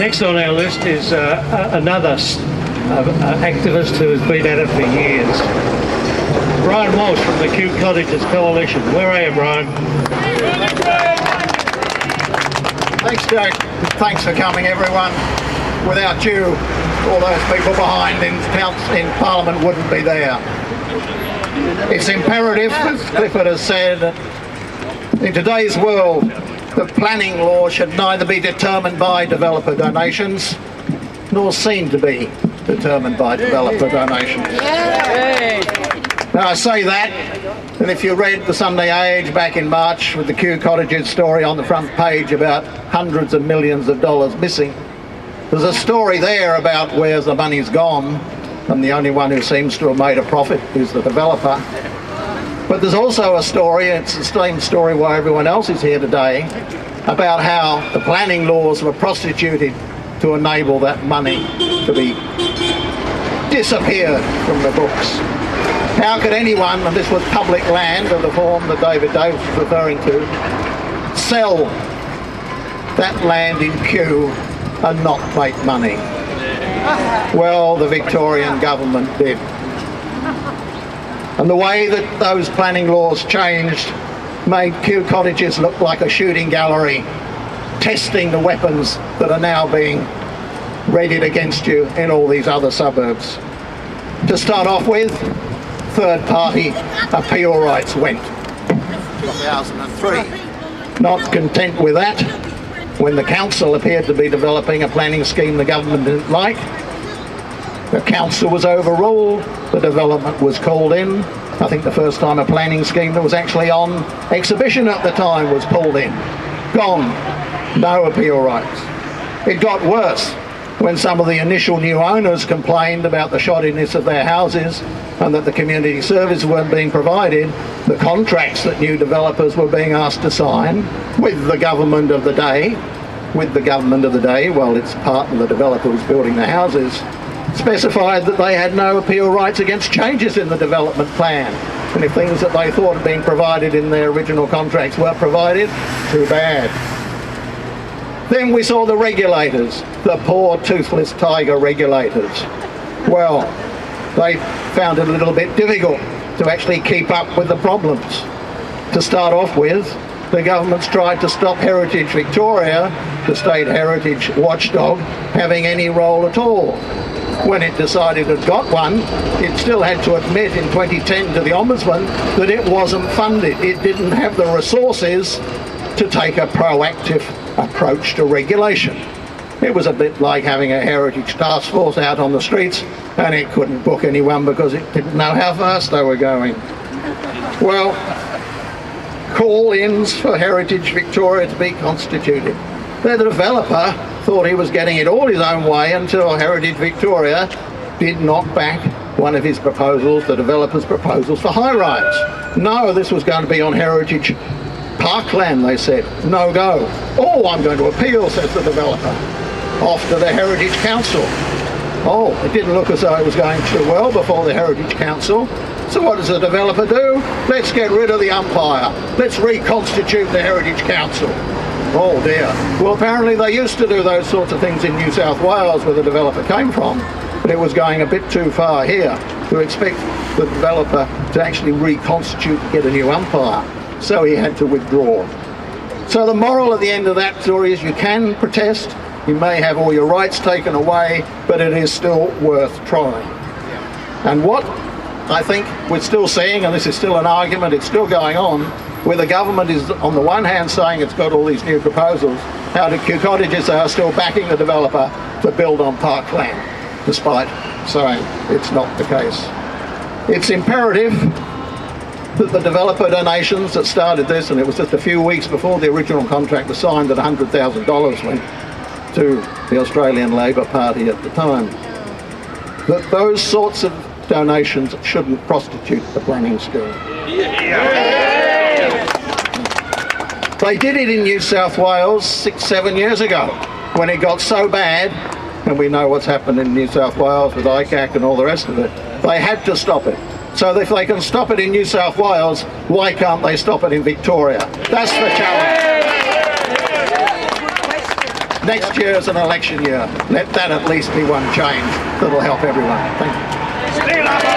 Next on our list is another activist who has been at it for years. Brian Walsh from the Kew Cottages Coalition. Where are you, Brian? Thanks, Jack. Thanks for coming, everyone. Without you, all those people behind in Parliament wouldn't be there. It's imperative, as Clifford has said, that in today's world, the planning law should neither be determined by developer donations, nor seen to be determined by developer donations. Now, I say that, and if you read the Sunday Age back in March with the Kew Cottages story on the front page about hundreds of millions of dollars missing, there's a story there about where the money's gone, and the only one who seems to have made a profit is the developer. But there's also a story, and it's the same story why everyone else is here today, about how the planning laws were prostituted to enable that money to be disappeared from the books. How could anyone, and this was public land of the form that David Drost was referring to, sell that land in Kew and not make money? Well, the Victorian Government did. And the way that those planning laws changed made Kew Cottages look like a shooting gallery, testing the weapons that are now being readied against you in all these other suburbs. To start off with, third-party appeal rights went. 2003. Not content with that, when the council appeared to be developing a planning scheme the government didn't like, the council was overruled, the development was called in. I think the first time a planning scheme that was actually on exhibition at the time was pulled in. Gone. No appeal rights. It got worse when some of the initial new owners complained about the shoddiness of their houses and that the community service weren't being provided. The contracts that new developers were being asked to sign with the government of the day, well, it's part of the developers building the houses, specified that they had no appeal rights against changes in the development plan. And if things that they thought had been provided in their original contracts weren't provided, too bad. Then we saw the regulators, the poor toothless tiger regulators. Well, they found it a little bit difficult to actually keep up with the problems. To start off with, the government's tried to stop Heritage Victoria, the state heritage watchdog, having any role at all. When it decided it got one, it still had to admit in 2010 to the Ombudsman that it wasn't funded. It didn't have the resources to take a proactive approach to regulation. It was a bit like having a heritage task force out on the streets and it couldn't book anyone because it didn't know how fast they were going. Well, call-ins for Heritage Victoria to be constituted. The developer thought he was getting it all his own way until Heritage Victoria did not back one of his proposals, the developer's proposals for high-rise. No, this was going to be on heritage parkland, they said. No go. Oh, I'm going to appeal, says the developer. Off to the Heritage Council. Oh, it didn't look as though it was going too well before the Heritage Council. So what does the developer do? Let's get rid of the umpire. Let's reconstitute the Heritage Council. Oh dear. Well, apparently they used to do those sorts of things in New South Wales where the developer came from, but it was going a bit too far here to expect the developer to actually reconstitute and get a new umpire. So he had to withdraw. So the moral at the end of that story is you can protest, you may have all your rights taken away, but it is still worth trying. And what I think we're still seeing, and this is still an argument, it's still going on, where the government is on the one hand saying it's got all these new proposals, how the Kew Cottages are still backing the developer to build on parkland, despite saying it's not the case. It's imperative that the developer donations that started this, and it was just a few weeks before the original contract was signed that $100,000 went to the Australian Labor Party at the time, that those sorts of donations shouldn't prostitute the planning scheme. They did it in New South Wales 6-7 years ago when it got so bad, and we know what's happened in New South Wales with ICAC and all the rest of it. They had to stop it. So if they can stop it in New South Wales, why can't they stop it in Victoria? That's the challenge. Next year's an election year. Let that at least be one change that'll help everyone. Thank you.